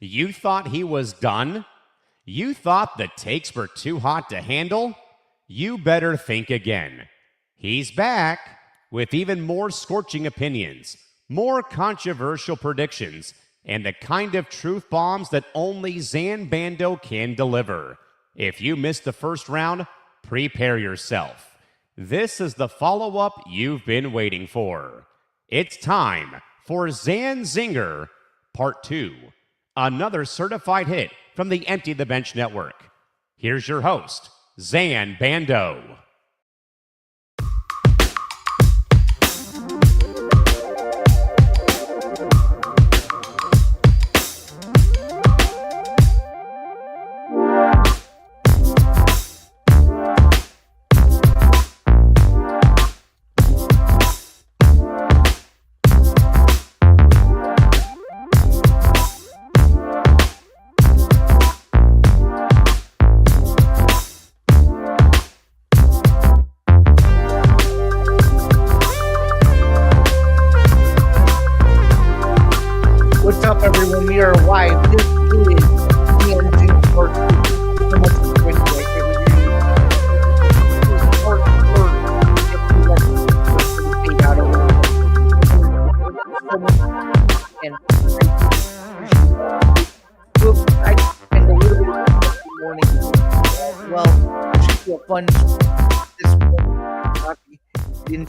You thought he was done? You thought the takes were too hot to handle? You better think again. He's back with even more scorching opinions, more controversial predictions, and the kind of truth bombs that only Zain Bando can deliver. If you missed the first round, prepare yourself. This is the follow-up you've been waiting for. It's time for Zain Zinger Part 2, another certified hit from the Empty the Bench Network. Here's your host, Zain Bando.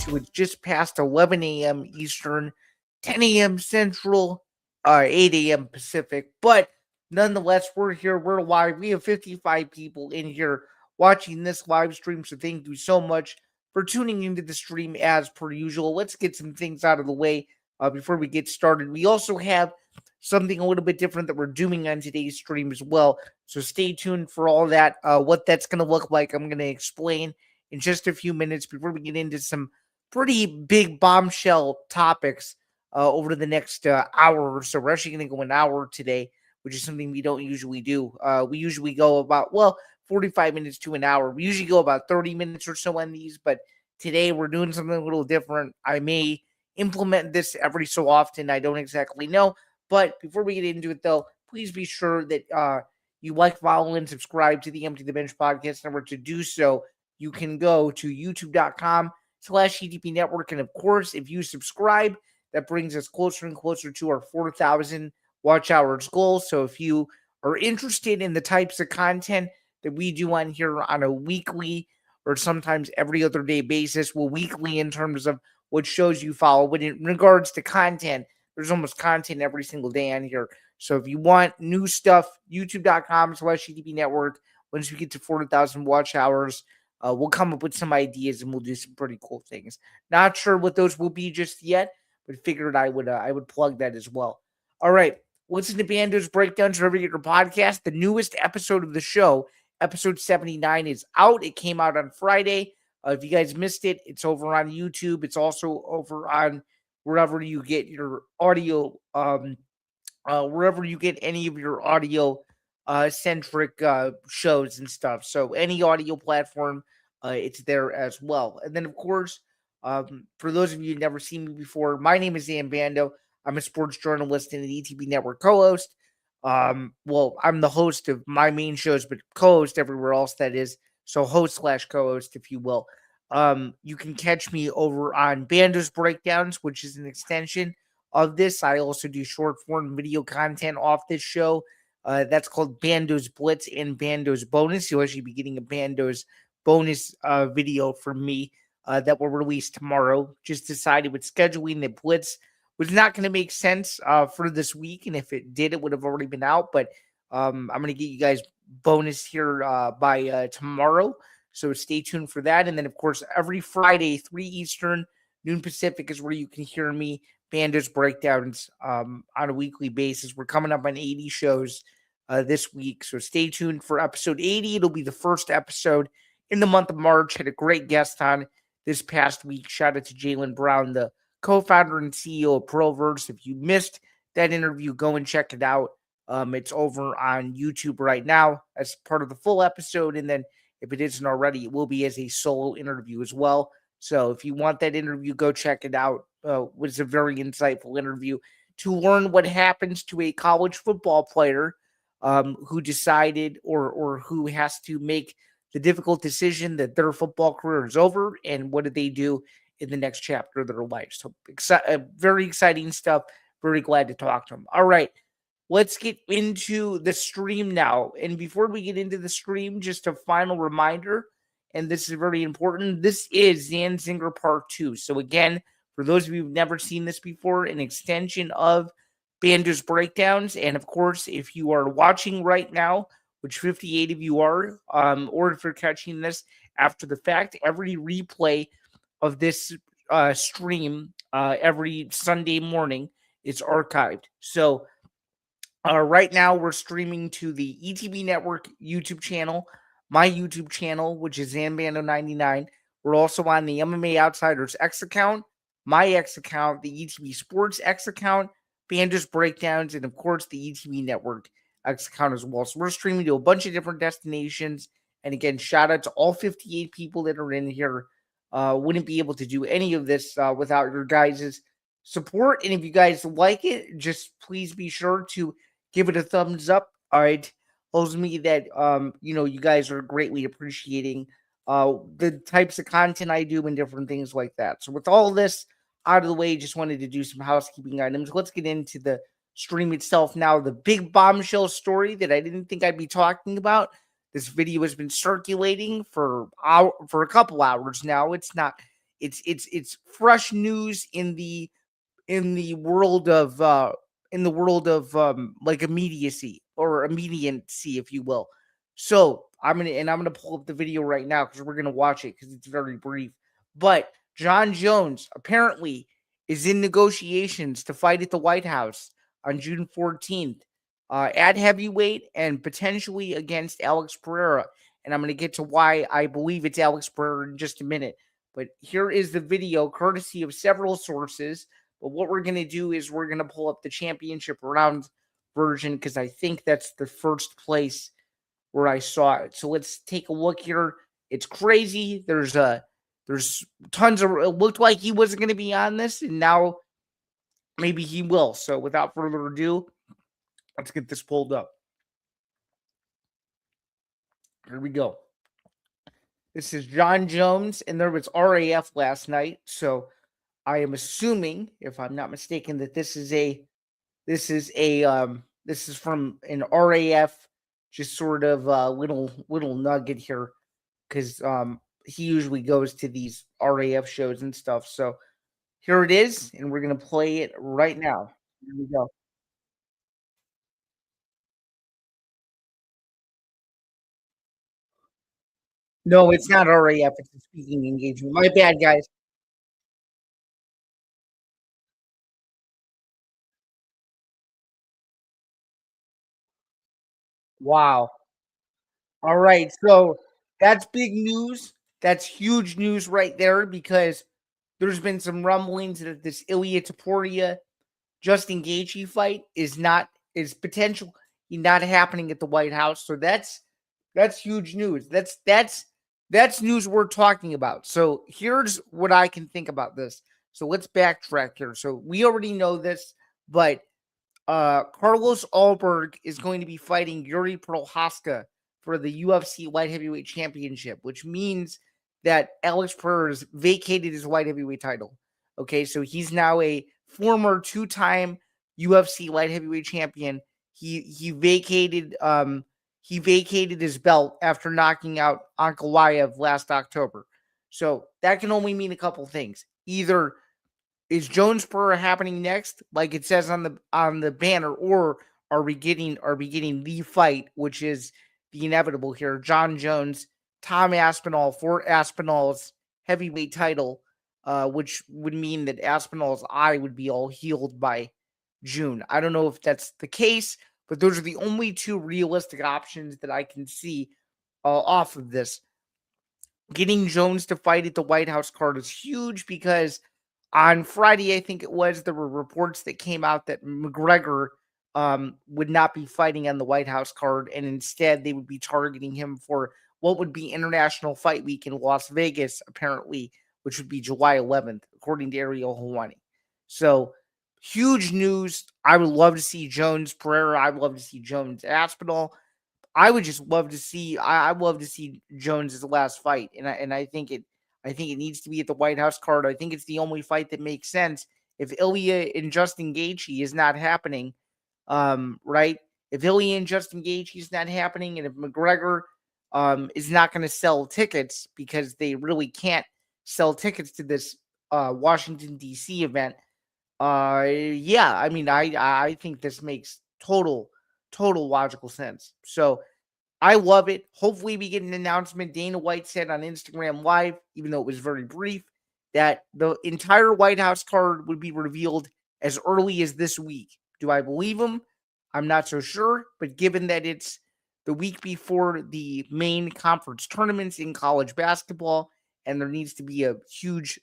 It's just past 11 a.m. Eastern, 10 a.m. Central, 8 a.m. Pacific. But nonetheless, we're here. We're live. We have 55 people in here watching this live stream. So thank you so much for tuning into the stream as per usual. Let's get some things out of the way before we get started. We also have something a little bit different that we're doing on today's stream as well. So stay tuned for all that. What that's going to look like, I'm going to explain in just a few minutes before we get into some pretty big bombshell topics over the next hour or so. We're actually going to go an hour today, which is something we don't usually do. We usually go about, 45 minutes to an hour. We usually go about 30 minutes or so on these, but today we're doing something a little different. I may implement this every so often. I don't exactly know. But before we get into it, though, please be sure that you like, follow, and subscribe to the Empty the Bench podcast network. To do so, you can go to youtube.com/EDP Network. And of course, if you subscribe, that brings us closer and closer to our 4,000 watch hours goal. So if you are interested in the types of content that we do on here on a weekly or sometimes every other day basis, weekly in terms of what shows you follow, but in regards to content, there's almost content every single day on here. So if you want new stuff, youtube.com/EDP Network. Once we get to 4,000 watch hours, we'll come up with some ideas and we'll do some pretty cool things. Not sure what those will be just yet, but figured I would plug that as well. All right, listen to Bando's Breakdowns wherever you get your podcast. The newest episode of the show, episode 79, is out. It came out on Friday. If you guys missed it, it's over on YouTube. It's also over on wherever you get your audio, wherever you get any of your audio centric shows and stuff. So any audio platform, it's there as well. And then, of course, for those of you who've never seen me before, my name is Zain Bando. I'm a sports journalist and an ETB Network co-host. I'm the host of my main shows, but co-host everywhere else, that is. So host/co-host, if you will. You can catch me over on Bando's Breakdowns, which is an extension of this. I also do short form video content off this show. That's called Bando's Blitz and Bando's Bonus. You'll actually be getting a Bando's bonus video from me that will release tomorrow. Just decided with scheduling that Blitz was not going to make sense for this week. And if it did, it would have already been out. But I'm going to get you guys bonus here by tomorrow. So stay tuned for that. And then, of course, every Friday, 3 Eastern, noon Pacific is where you can hear me, Bando's Breakdowns, on a weekly basis. We're coming up on 80 shows this week. So stay tuned for episode 80. It'll be the first episode in the month of March. Had a great guest on this past week. Shout out to Jalen Brown, the co-founder and CEO of Proverse. If you missed that interview, go and check it out. It's over on YouTube right now as part of the full episode. And then if it isn't already, it will be as a solo interview as well. So if you want that interview, go check it out. It was a very insightful interview. to learn what happens to a college football player who decided or who has to make the difficult decision that their football career is over, and what do they do in the next chapter of their life. So very exciting stuff. Very glad to talk to him. All right, let's get into the stream now. And before we get into the stream, just a final reminder, and this is very important. This is Zan Zinger Part 2. So again, for those of you who've never seen this before, an extension of Bando's breakdowns. And of course, if you are watching right now, which 58 of you are, or if you're catching this after the fact, every replay of this stream every Sunday morning is archived. So right now we're streaming to the ETB Network YouTube channel, my YouTube channel, which is Zain Bando 99. We're also on the MMA Outsiders X account, my X account, the ETB Sports X account, Bando's Breakdowns, and of course the ETB Network X account as well. So we're streaming to a bunch of different destinations. And again, shout out to all 58 people that are in here. Wouldn't be able to do any of this without your guys' support. And if you guys like it, just please be sure to give it a thumbs up. All right. Tells me that you guys are greatly appreciating the types of content I do and different things like that. So with all this out of the way, just wanted to do some housekeeping items. Let's get into the stream itself now. The big bombshell story that I didn't think I'd be talking about. This video has been circulating for a couple hours now. It's fresh news in the world of like immediacy or immediacy, if you will. So I'm gonna pull up the video right now because we're gonna watch it because it's very brief. But Jon Jones apparently is in negotiations to fight at the White House on June 14th at heavyweight and potentially against Alex Pereira. And I'm going to get to why I believe it's Alex Pereira in just a minute. But here is the video, courtesy of several sources. But what we're going to do is we're going to pull up the championship round version because I think that's the first place where I saw it. So let's take a look here. It's crazy. There's tons of. It looked like he wasn't going to be on this, and now maybe he will. So without further ado, let's get this pulled up. Here we go. This is Jon Jones, and there was RAF last night. So I am assuming, if I'm not mistaken, that this is from an RAF, just sort of little nugget here, because he usually goes to these RAF shows and stuff. So here it is, and we're gonna play it right now. Here we go. No, it's not RAF. It's a speaking engagement. My bad, guys. Wow. All right. So that's big news. That's huge news right there because there's been some rumblings that this Ilya Taporia Justin Gaethje fight is potentially not happening at the White House. So that's huge news. That's news we're talking about. So here's what I can think about this. So let's backtrack here. So we already know this, but Carlos Alberg is going to be fighting Yuri Prohaska for the UFC light heavyweight championship, which means that Alex Pereira has vacated his light heavyweight title. Okay, so he's now a former two-time UFC light heavyweight champion. He vacated his belt after knocking out Ankalaev last October. So that can only mean a couple things. Either is Jones Pereira happening next, like it says on the banner, or are we getting the fight, which is the inevitable here? Jon Jones, Tom Aspinall for Aspinall's heavyweight title, which would mean that Aspinall's eye would be all healed by June. I don't know if that's the case, but those are the only two realistic options that I can see off of this. Getting Jones to fight at the White House card is huge because on Friday, I think it was, there were reports that came out that McGregor would not be fighting on the White House card, and instead they would be targeting him for what would be International Fight Week in Las Vegas, apparently, which would be July 11th, according to Ariel Helwani. So huge news. I would love to see Jones Pereira. I would love to see Jones Aspinall. I would just love to see. I'd love to see Jones' last fight, and I think it. I think it needs to be at the White House card. I think it's the only fight that makes sense. If Ilya and Justin Gaethje is not happening, right? If Ilya and Justin Gaethje is not happening, and if McGregor is not going to sell tickets because they really can't sell tickets to this Washington D.C. event, yeah, I mean, I think this makes total logical sense. So I love it. Hopefully, we get an announcement. Dana White said on Instagram Live, even though it was very brief, that the entire White House card would be revealed as early as this week. Do I believe him? I'm not so sure, but given that it's the week before the main conference tournaments in college basketball, and there needs to be a huge,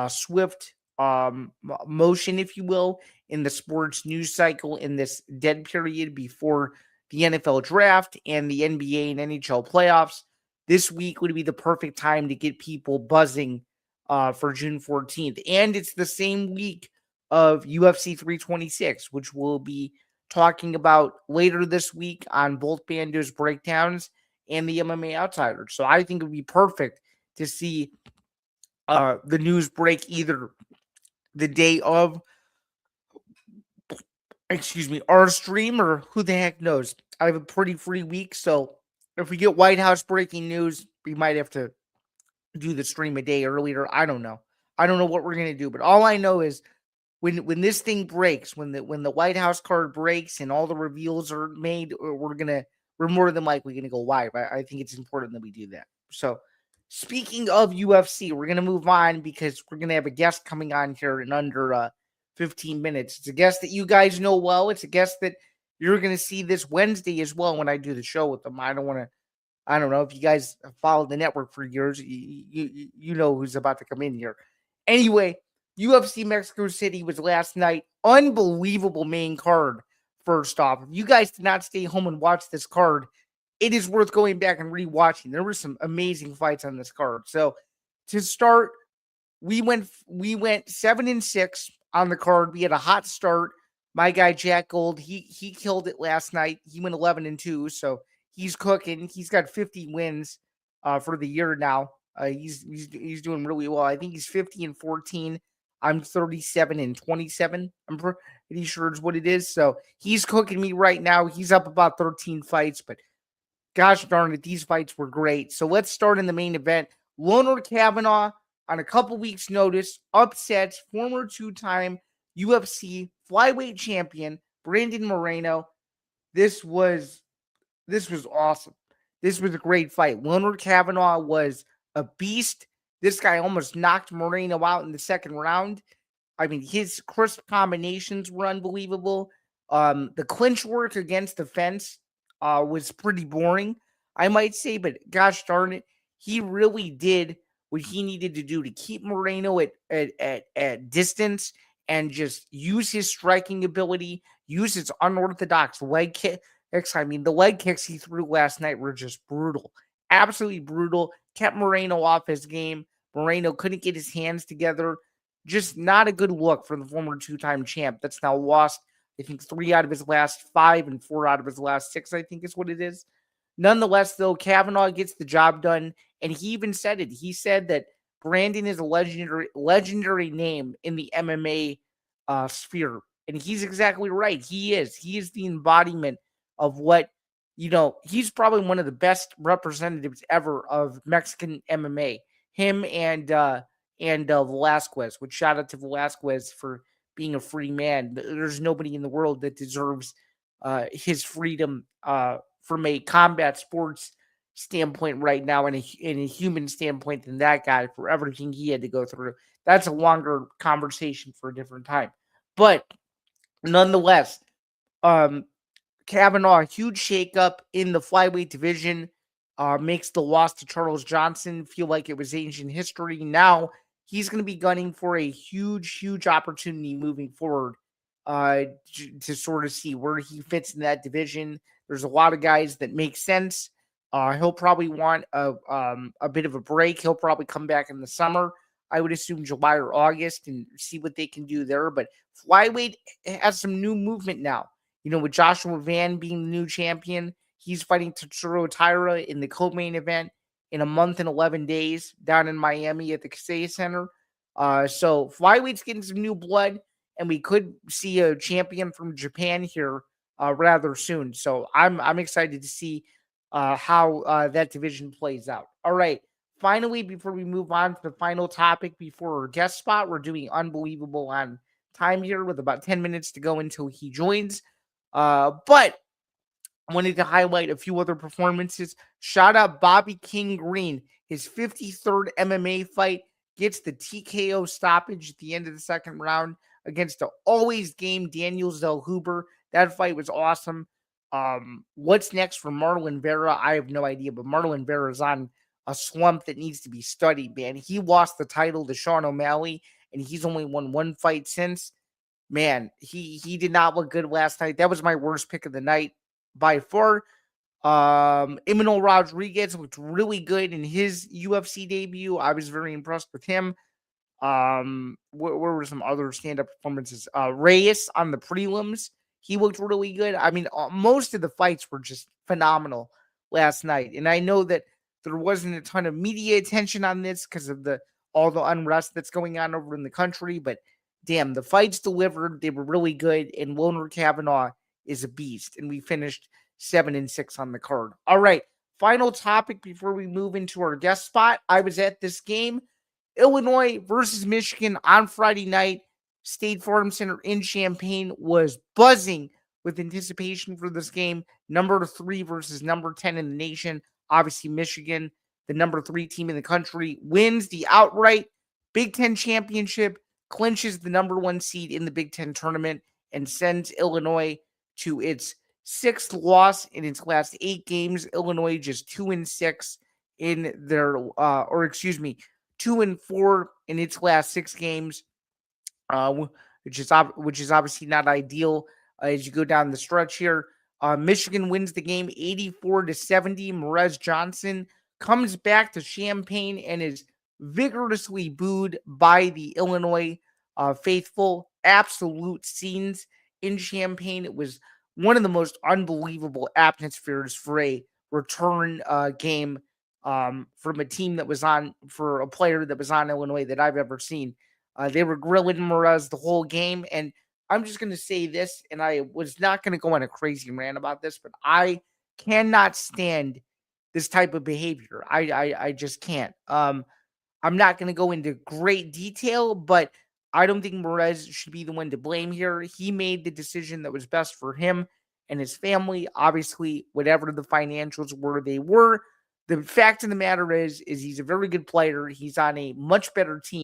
swift motion, if you will, in the sports news cycle in this dead period before the NFL draft and the NBA and NHL playoffs. This week would be the perfect time to get people buzzing for June 14th. And it's the same week of UFC 326, which we'll be talking about later this week on both Bando's breakdowns and the MMA Outsider. So I think it would be perfect to see the news break either the day of, our stream, or who the heck knows. I have a pretty free week, so if we get White House breaking news, we might have to do the stream a day earlier. I don't know. I don't know what we're gonna do, but all I know is when this thing breaks, when the White House card breaks and all the reveals are made, we're more than likely gonna go live. I think it's important that we do that. So speaking of UFC, we're gonna move on because we're gonna have a guest coming on here in under 15 minutes. It's a guest that you guys know well. It's a guest that you're gonna see this Wednesday as well when I do the show with them. I don't know if you guys have followed the network for years. You know who's about to come in here. Anyway, UFC Mexico City was last night. Unbelievable main card, first off. If you guys did not stay home and watch this card, it is worth going back and rewatching. There were some amazing fights on this card. So to start, we went 7-6 on the card. We had a hot start. My guy Jack Gold, he killed it last night. He went 11-2, so he's cooking. He's got 50 wins for the year now. He's doing really well. I think he's 50-14. I'm 37-27. I'm pretty sure is what it is. So he's cooking me right now. He's up about 13 fights, but gosh darn it, these fights were great. So let's start in the main event. Lone'er Kavanagh, on a couple weeks' notice, upsets former two-time UFC flyweight champion Brandon Moreno. This was awesome. This was a great fight. Lone'er Kavanagh was a beast. This guy almost knocked Moreno out in the second round. I mean, his crisp combinations were unbelievable. The clinch work against the fence was pretty boring, I might say, but gosh darn it, he really did what he needed to do to keep Moreno at distance and just use his striking ability, use his unorthodox leg kicks. I mean, the leg kicks he threw last night were just brutal, absolutely brutal. Kept Moreno off his game. Moreno couldn't get his hands together. Just not a good look for the former two-time champ that's now lost, I think, 3 out of his last 5 and 4 out of his last 6, I think is what it is. Nonetheless, though, Kavanagh gets the job done, and he even said it. He said that Brandon is a legendary name in the MMA sphere, and he's exactly right. He is. He is the embodiment of what, he's probably one of the best representatives ever of Mexican MMA. Him and Velasquez, which shout out to Velasquez for being a free man. There's nobody in the world that deserves his freedom from a combat sports standpoint right now and in a human standpoint than that guy for everything he had to go through. That's a longer conversation for a different time. But nonetheless, Kavanagh, a huge shakeup in the flyweight division, makes the loss to Charles Johnson feel like it was ancient history. Now he's going to be gunning for a huge opportunity moving forward to sort of see where he fits in that division. There's a lot of guys that make sense. He'll probably want a bit of a break. He'll probably come back in the summer. I would assume July or August and see what they can do there. But flyweight has some new movement now. With Joshua Van being the new champion, he's fighting Tatsuro Taira in the co-main event in a month and 11 days down in Miami at the Kasei Center. So flyweight's getting some new blood, and we could see a champion from Japan here rather soon. So I'm excited to see how that division plays out. All right. Finally, before we move on to the final topic, before our guest spot, we're doing unbelievable on time here with about 10 minutes to go until he joins. But I wanted to highlight a few other performances. Shout out Bobby King Green. His 53rd MMA fight gets the TKO stoppage at the end of the second round against the always game Daniel Zellhuber. That fight was awesome. What's next for Marlon Vera? I have no idea, but Marlon Vera is on a slump that needs to be studied, man. He lost the title to Sean O'Malley, and he's only won one fight since. Man, he did not look good last night. That was my worst pick of the night by far. Emmanuel Rodriguez looked really good in his UFC debut. I was very impressed with him. Where were some other stand-up performances? Reyes on the prelims, he looked really good. I mean, most of the fights were just phenomenal last night, and I know that there wasn't a ton of media attention on this because of all the unrest that's going on over in the country, but damn, the fights delivered. They were really good, and Lone'er Kavanagh is a beast, and we finished 7-6 on the card. All right, final topic before we move into our guest spot. I was at this game, Illinois versus Michigan on Friday night. State Farm Center in Champaign was buzzing with anticipation for this game. Number 3 versus number 10 in the nation. Obviously, Michigan, the number 3 team in the country, wins the outright Big Ten championship, clinches the number 1 seed in the Big Ten tournament, and sends Illinois to its 6th loss in its last 8 games. Illinois just 2-6 in their, 2-4 in its last 6 games, which is obviously not ideal as you go down the stretch here. Michigan wins the game 84-70. Morez Johnson comes back to Champaign and is vigorously booed by the Illinois faithful. Absolute scenes in Champaign. It was one of the most unbelievable atmospheres for a return game from a team that was on, for a player that was on Illinois, that I've ever seen. They were grilling Morez the whole game, and I'm just going to say this, and I was not going to go on a crazy rant about this, but I cannot stand this type of behavior. I just can't. I'm not going to go into great detail, but I don't think Morez should be the one to blame here. He made the decision that was best for him and his family. Obviously, whatever the financials were, they were. The fact of the matter is he's a very good player. He's on a much better team.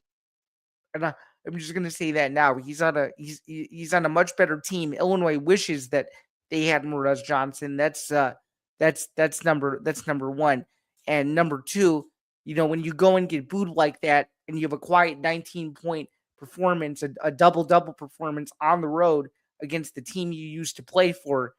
And I'm just going to say that now. He's on a much better team. Illinois wishes that they had Morez Johnson. That's number one. And number two, when you go and get booed like that and you have a quiet 19-point performance, a double-double performance on the road against the team you used to play for,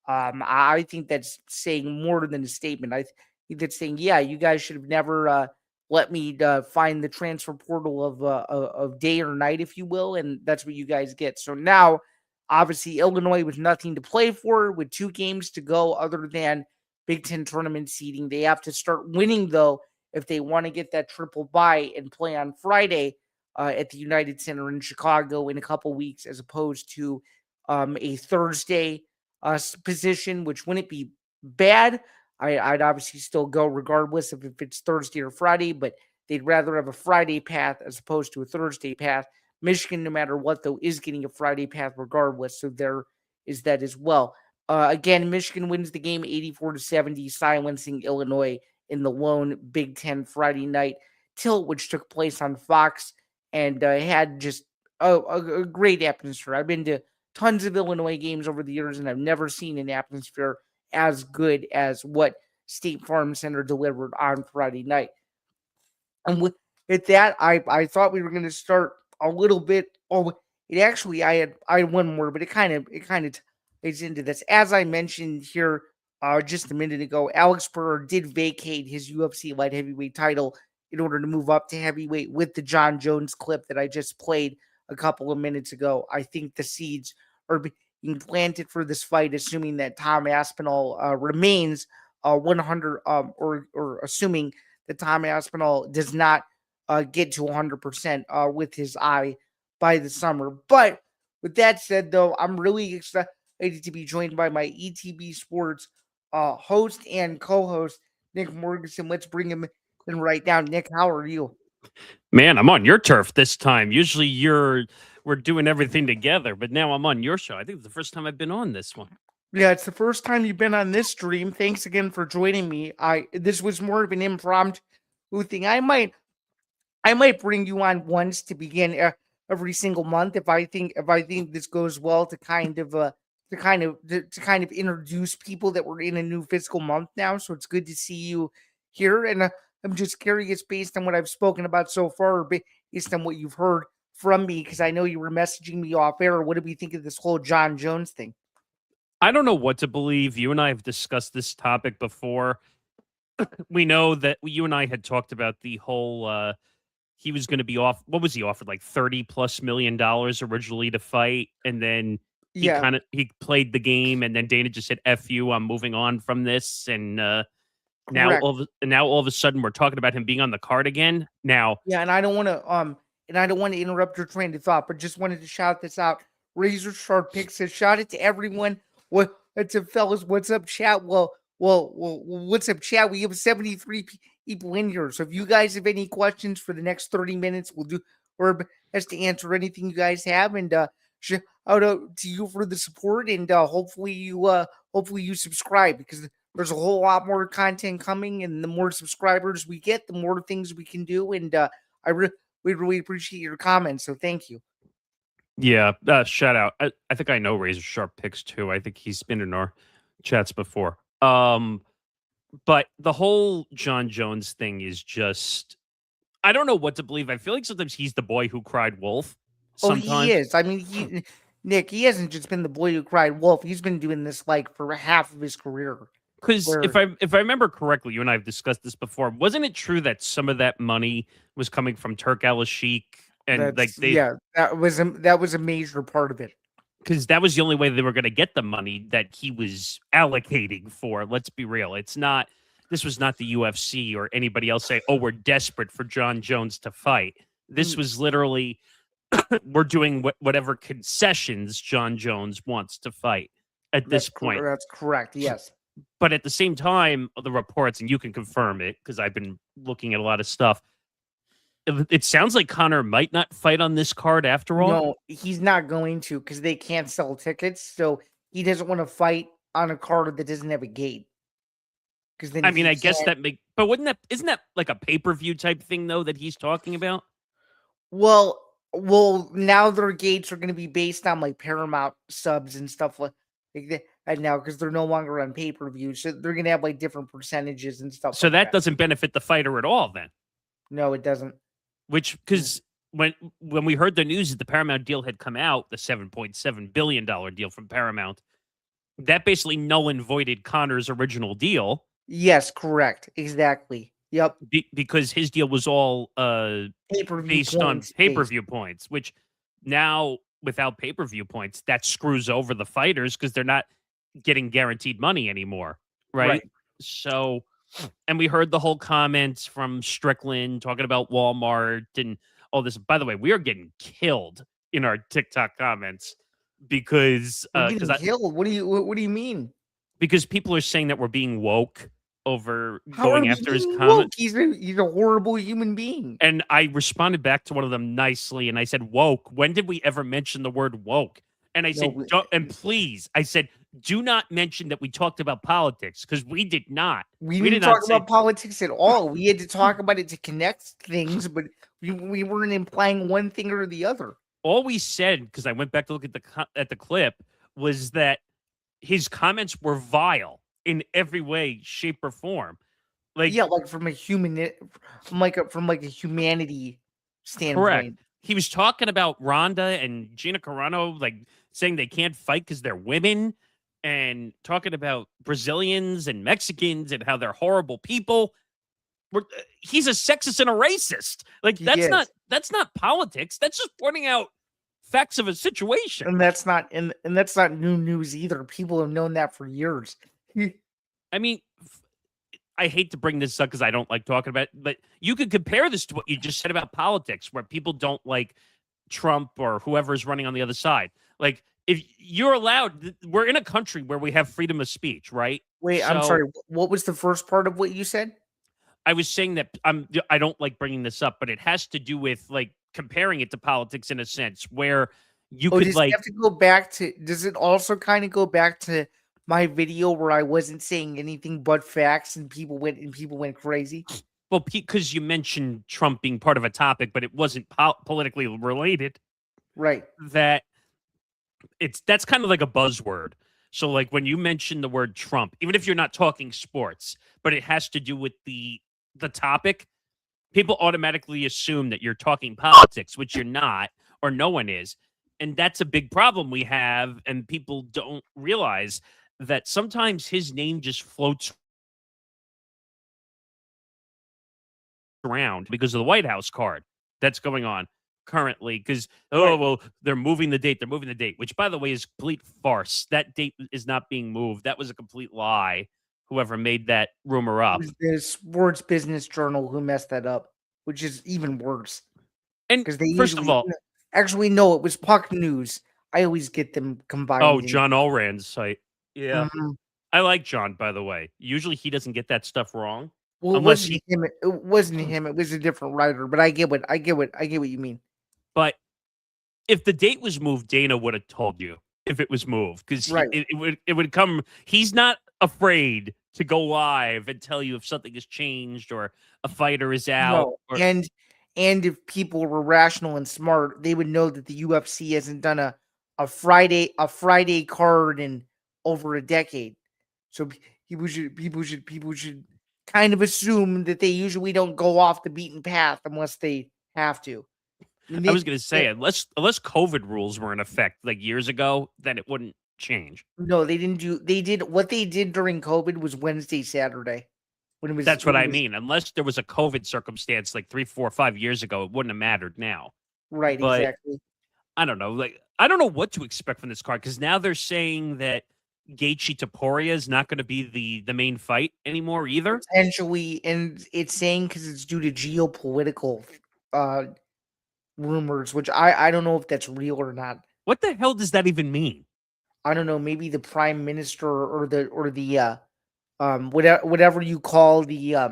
I think that's saying more than a statement. I think that's saying, yeah, you guys should have never let me find the transfer portal of day or night, if you will, and that's what you guys get. So now, obviously, Illinois with nothing to play for, with 2 games to go other than Big Ten tournament seeding. They have to start winning, though, if they want to get that triple bye and play on Friday at the United Center in Chicago in a couple weeks, as opposed to a Thursday position, which wouldn't be bad. I'd obviously still go regardless if it's Thursday or Friday, but they'd rather have a Friday path as opposed to a Thursday path. Michigan, no matter what, though, is getting a Friday path regardless, so there is that as well. Again, Michigan wins the game 84-70, silencing Illinois in the lone Big Ten Friday night tilt, which took place on Fox, and had just a great atmosphere. I've been to tons of Illinois games over the years, and I've never seen an atmosphere as good as what State Farm Center delivered on Friday night. And with that, I thought we were going to start a little bit. Oh, it actually, I had one more, but it kind of ties into this. As I mentioned here just a minute ago, Alex Burr did vacate his UFC light heavyweight title in order to move up to heavyweight with the John Jones clip that I just played a couple of minutes ago. I think the seeds are being planted for this fight, assuming that Tom Aspinall remains 100, or assuming that Tom Aspinall does not get to 100% with his eye by the summer. But with that said, though, I'm really excited to be joined by my ETB Sports host and co-host, Nick Morganson. Let's bring him in right now. Nick, how are you? Man, I'm on your turf this time. Usually we're doing everything together, but now I'm on your show. I think it's the first time I've been on this one. Yeah, it's the first time you've been on this stream. Thanks again for joining me. This was more of an impromptu thing. I might bring you on once to begin every single month if I think this goes well to kind of introduce people that we're in a new fiscal month now. So it's good to see you here, and I'm just curious based on what I've spoken about so far, based on what you've heard from me, because I know you were messaging me off air. What do we think of this whole John Jones thing? I don't know what to believe. You and I have discussed this topic before. We know that you and I had talked about the whole he was going to be off. What was he offered? Like $30+ million originally to fight, and then he played the game, and then Dana just said "F you, I'm moving on from this," and now all of a sudden we're talking about him being on the card again. Now, yeah, and I don't want to interrupt your train of thought, but just wanted to shout this out. Razor Sharp Pick says, shout it to everyone. What's up, fellas? What's up, chat? Well, what's up, chat? We have 73 people in here. So if you guys have any questions for the next 30 minutes, we'll do our best to answer anything you guys have. And shout out to you for the support. And hopefully you subscribe, because there's a whole lot more content coming. And the more subscribers we get, the more things we can do. And we really appreciate your comments. So thank you. yeah, shout out. I think I know Razor Sharp Picks too. I think he's been in our chats before. But the whole John Jones thing is just, I don't know what to believe. I feel like sometimes he's the boy who cried wolf. Sometimes. Oh, he is. I mean, Nick, he hasn't just been the boy who cried wolf. He's been doing this like for half of his career. Because if I remember correctly, you and I have discussed this before. Wasn't it true that some of that money was coming from Turk Al-Sheikh? And that was a major part of it. Because that was the only way they were going to get the money that he was allocating for. Let's be real. This was not the UFC or anybody else saying, oh, we're desperate for John Jones to fight. This was literally, we're doing whatever concessions John Jones wants to fight at this point. That's correct, yes. But at the same time, the reports, and you can confirm it because I've been looking at a lot of stuff, it sounds like Conor might not fight on this card after all. No, he's not going to, because they can't sell tickets. So he doesn't want to fight on a card that doesn't have a gate. Because then, I guess but isn't that like a pay-per-view type thing though that he's talking about? Well, now their gates are going to be based on like Paramount subs and stuff like that now, because they're no longer on pay-per-view. So they're going to have like different percentages and stuff. So that doesn't benefit the fighter at all then. No, it doesn't. Because when we heard the news that the Paramount deal had come out, the $7.7 billion deal from Paramount, that basically null and voided Conor's original deal. Yes, correct. Exactly. Yep. Because his deal was all based on pay-per-view points, which now without pay-per-view points, that screws over the fighters because they're not getting guaranteed money anymore. Right? So... And we heard the whole comments from Strickland talking about Walmart and all this. By the way, we are getting killed in our TikTok comments because killed. What do you mean? Because people are saying that we're being woke over going after his comments. He's a horrible human being. And I responded back to one of them nicely, and I said, "Woke. When did we ever mention the word woke?" And I said, please, I said, do not mention that we talked about politics, because we did not. We didn't talk about politics at all. We had to talk about it to connect things, but we weren't implying one thing or the other. All we said, because I went back to look at the clip, was that his comments were vile in every way, shape, or form. Like from a humanity standpoint. Correct. He was talking about Ronda and Gina Carano, like saying they can't fight because they're women, and talking about Brazilians and Mexicans and how they're horrible people. He's a sexist and a racist. Like He that's is. not politics. That's just pointing out facts of a situation. And that's not new news either. People have known that for years. I mean, I hate to bring this up because I don't like talking about it, but you could compare this to what you just said about politics, where people don't like Trump or whoever's running on the other side. Like, if you're allowed, we're in a country where we have freedom of speech, right? Wait, I'm So sorry. What was the first part of what you said? I was saying that I don't like bringing this up, but it has to do with like comparing it to politics in a sense where you Oh, could does it like, have to go back to? Does it also kind of go back to my video where I wasn't saying anything but facts and people went crazy? well, because you mentioned Trump being part of a topic, but it wasn't politically related. Right. That that's kind of like a buzzword. So like when you mention the word Trump, even if you're not talking sports, but it has to do with the topic, people automatically assume that you're talking politics, which you're not, or no one is. And that's a big problem we have, and people don't realize that sometimes his name just floats around because of the White House card that's going on currently. Because Right. well, they're moving the date, which by the way is complete farce. That date is not being moved. That was a complete lie. Whoever made that rumor It up. was the Sports Business Journal who messed that up, which is even worse And because they first of usually all, actually no, it was Puck News. I always get them oh, combined. John Allrand's site. Yeah. Mhm. I like John, by the way. Usually he doesn't get that stuff wrong. Well, it Unless wasn't he him. It wasn't him. It was a different writer. But I get what you mean. but if the date was moved, Dana would have told you if it was moved. Because Right. it would come. He's not afraid to go live and tell you if something has changed or a fighter is out No, or and if people were rational and smart, they would know that the UFC hasn't done a Friday card in over a decade. So people should kind of assume that they usually don't go off the beaten path unless they have to. I mean, I was gonna say unless COVID rules were in effect like years ago, then it wouldn't change. no, they didn't do. They did what they did during COVID was Wednesday, Saturday when it was That's what when it I was mean. Unless there was a COVID circumstance like 3, 4, 5 years ago, it wouldn't have mattered now. right But exactly. I don't know. Like I don't know what to expect from this card because now they're saying that Gaethje Taporia is not going to be the main fight anymore either. Potentially, and it's saying because it's due to geopolitical uh rumors, which I don't know if that's real or not. What the hell does that even mean? I don't know. Maybe the prime minister or the whatever you call the I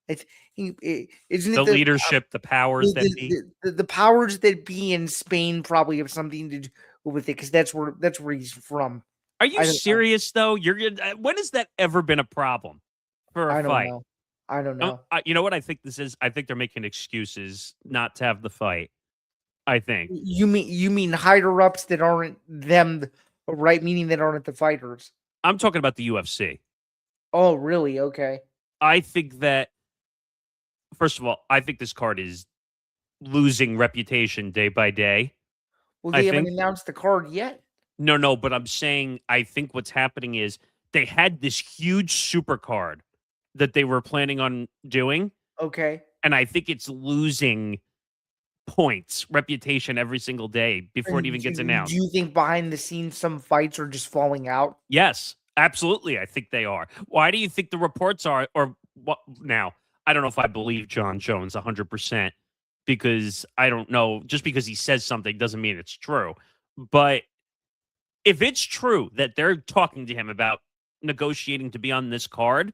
isn't The it the leadership, the powers that be. the powers that be in Spain probably have something to do with it because that's where he's from. Are you I don't serious though? When has that ever been a problem for a I don't fight? know. I don't know. You know what I think this is? I think they're making excuses not to have the fight. I think. You mean higher ups that aren't them, right? Meaning that aren't the fighters. I'm talking about the UFC. Oh, really? Okay. I think that first of all, I think this card is losing reputation day by day. Well, I they haven't think announced the card yet. no, but I'm saying I think what's happening is they had this huge super card that they were planning on doing, Okay. and I think it's losing points, reputation every single day before it And even gets do announced. you think behind the scenes some fights are just falling out? Yes, absolutely. I think they are. Why do you think the reports are, or what now? I don't know if I believe John Jones 100% because I don't know. Just because he says something doesn't mean it's true. But if it's true that they're talking to him about negotiating to be on this card,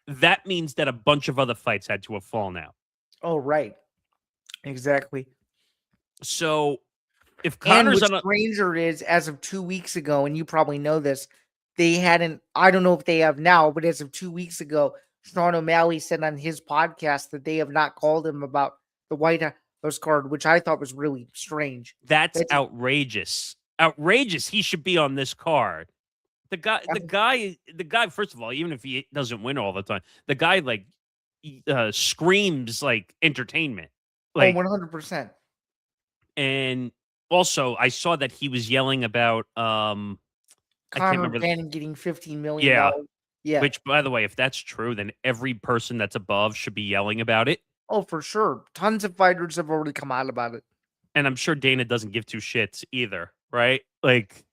that means that a bunch of other fights had to have fallen out. Oh, right. Exactly. So if And Connor's what's on a stranger is, as of 2 weeks ago, and you probably know this, they hadn't. I don't know if they have now, but as of 2 weeks ago, Sean O'Malley said on his podcast that they have not called him about the White House card, which I thought was really strange. that's That's outrageous. Outrageous. He should be on this card. The guy. First of all, even if he doesn't win all the time, the guy like screams like entertainment. Like 100%. and also I saw that he was yelling about I can't Conor remember. Bannon getting $15 million. Yeah, Yeah. Which, by the way, if that's true, then every person that's above should be yelling about it. Oh, for sure. Tons of fighters have already come out about it. And I'm sure Dana doesn't give two shits either, right? Like,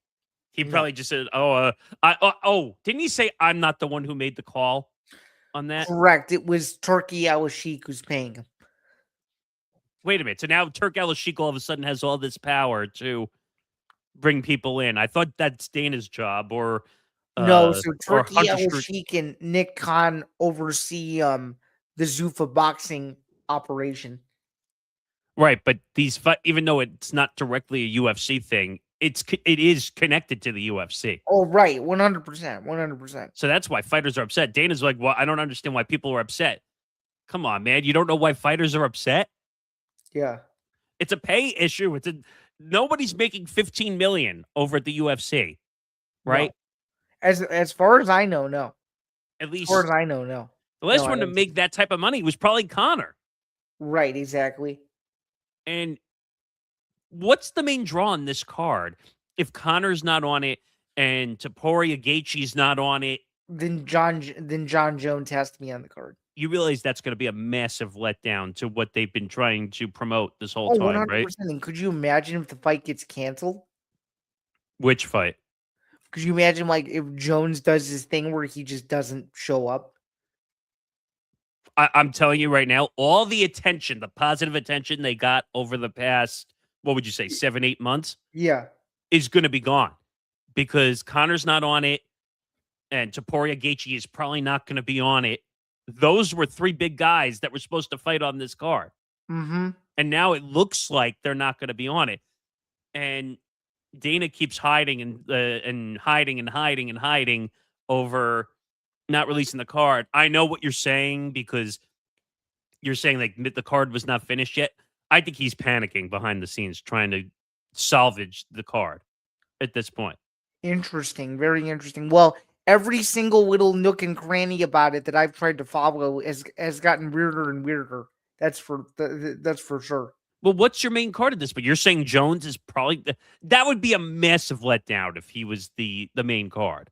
he No. probably just said, didn't he say I'm not the one who made the call on that? Correct. It was Turkey Al-Sheikh who's paying him. Wait a minute. So now Turk Al-Sheikh all of a sudden has all this power to bring people in. I thought that's Dana's job, or No, so or Turkey Hunter Stru- Al-Sheikh and Nick Khan oversee the Zuffa boxing operation. Right, but even though it's not directly a UFC thing, it is connected to the UFC. Oh, right, 100%, 100%. So that's why fighters are upset. Dana's like, well, I don't understand why people are upset. Come on, man, you don't know why fighters are upset? Yeah. It's a pay issue. Nobody's making $15 million over at the UFC, right? No. As far as I know, no. At least, as far as I know, no. The last No, one to make that type of money was probably Conor. Right, exactly. And what's the main draw on this card? If Conor's not on it and Topuria Gaethje's not on it, then John Jones has to be on the card. You realize that's going to be a massive letdown to what they've been trying to promote this whole time, 100%. Right? And could you imagine if the fight gets canceled? Which fight? Could you imagine, like, if Jones does this thing where he just doesn't show up? I'm telling you right now, all the attention, the positive attention they got over the past, what would you say, 7-8 months? Yeah. Is going to be gone because Conor's not on it and Topuria Gaethje is probably not going to be on it. Those were three big guys that were supposed to fight on this card. Mm-hmm. And now it looks like they're not going to be on it. And Dana keeps hiding and hiding over not releasing the card. I know what you're saying because you're saying like the card was not finished yet. I think he's panicking behind the scenes trying to salvage the card at this point. Interesting. Very interesting. Well, every single little nook and cranny about it that I've tried to follow has gotten weirder and weirder. That's for sure. Well, what's your main card of this? But you're saying Jones is probably that would be a massive letdown if he was the main card.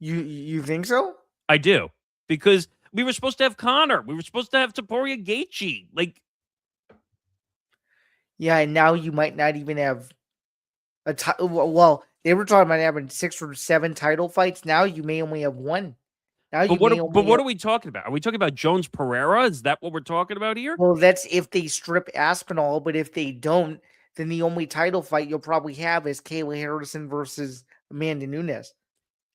You think so? I do, because we were supposed to have Conor. We were supposed to have Topuria Gaethje. Like, yeah, and now you might not even have a title. Well, they were talking about having 6 or 7 title fights. Now you may only have one. Now what are we talking about? Are we talking about Jones Pereira? Is that what we're talking about here? Well, that's if they strip Aspinall, but if they don't, then the only title fight you'll probably have is Kayla Harrison versus Amanda Nunes.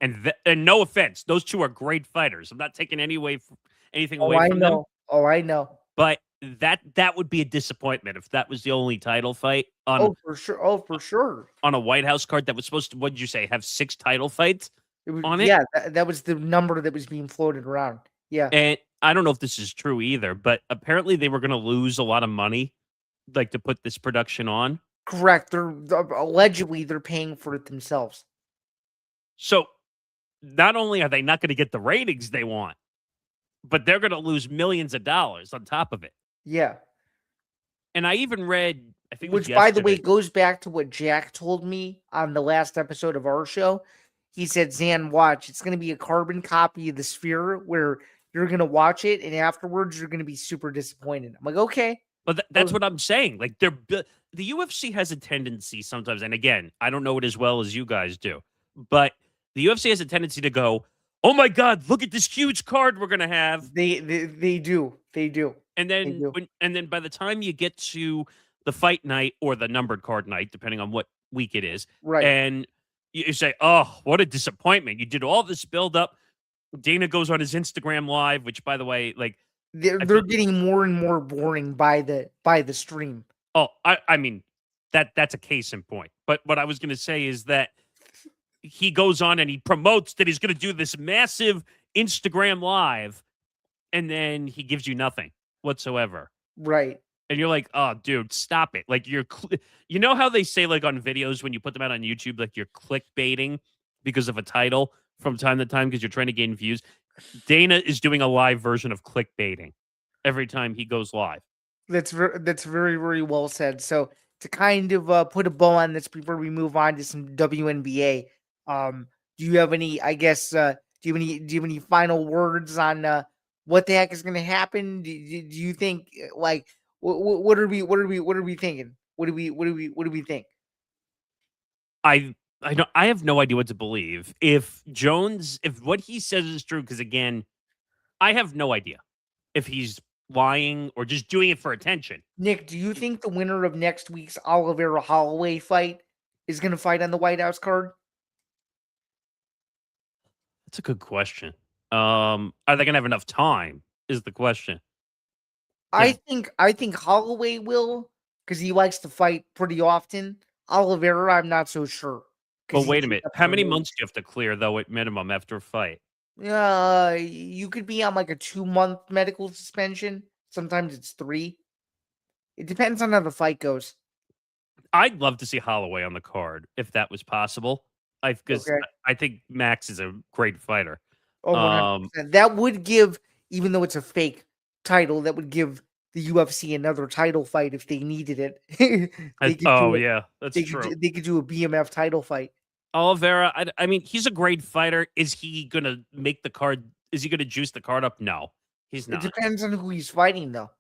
And no offense, those two are great fighters. I'm not taking anything away from them. Oh, I know. But that would be a disappointment if that was the only title fight on. For sure. On a White House card that was supposed to, what did you say, have 6 title fights on it? Yeah, that was the number that was being floated around. Yeah. And I don't know if this is true either, but apparently they were going to lose a lot of money, like to put this production on. Correct. Allegedly they're paying for it themselves. So not only are they not going to get the ratings they want, but they're going to lose millions of dollars on top of it. Yeah. And I even read, I think, which, by the way, goes back to what Jack told me on the last episode of our show. He said, Zan, watch. It's going to be a carbon copy of the Sphere where you're going to watch it, and afterwards you're going to be super disappointed. I'm like, okay. But that's what I'm saying. Like, the UFC has a tendency sometimes, and again, I don't know it as well as you guys do, but the UFC has a tendency to go, oh my God, look at this huge card we're going to have. They do. And then by the time you get to the fight night or the numbered card night, depending on what week it is, right? And you say, "Oh, what a disappointment! You did all this build up." Dana goes on his Instagram live, which, by the way, like they're getting more and more boring by the stream. Oh, I mean that's a case in point. But what I was going to say is that he goes on and he promotes that he's going to do this massive Instagram live, and then he gives you nothing whatsoever. Right. And you're like, oh, dude, stop it. Like, you know how they say, like, on videos when you put them out on YouTube, like, you're clickbaiting because of a title from time to time because you're trying to gain views? Dana is doing a live version of clickbaiting every time he goes live. That's very, very well said. So to kind of put a bow on this before we move on to some WNBA, do you have any, I guess, do Do you have any final words on what the heck is going to happen? Do you think like what are we thinking? What do we think? I have no idea what to believe. If what he says is true, because again, I have no idea if he's lying or just doing it for attention. Nick, do you think the winner of next week's Oliveira Holloway fight is going to fight on the White House card? That's a good question. Are they gonna have enough time? Is the question. I think Holloway will because he likes to fight pretty often. Oliveira, I'm not so sure. Well, wait a minute. How many months do you have to clear though at minimum after a fight? You could be on like a 2-month medical suspension. Sometimes it's 3. It depends on how the fight goes. I'd love to see Holloway on the card if that was possible. Because Okay. I think Max is a great fighter. Oh, 100%. That would give, even though it's a fake title, that would give the UFC another title fight if they needed it. Yeah, that's They true. they could do a BMF title fight. Oliveira, I mean, he's a great fighter. Is he gonna make the card? Is he gonna juice the card up? No, he's It not. depends on who he's fighting, though.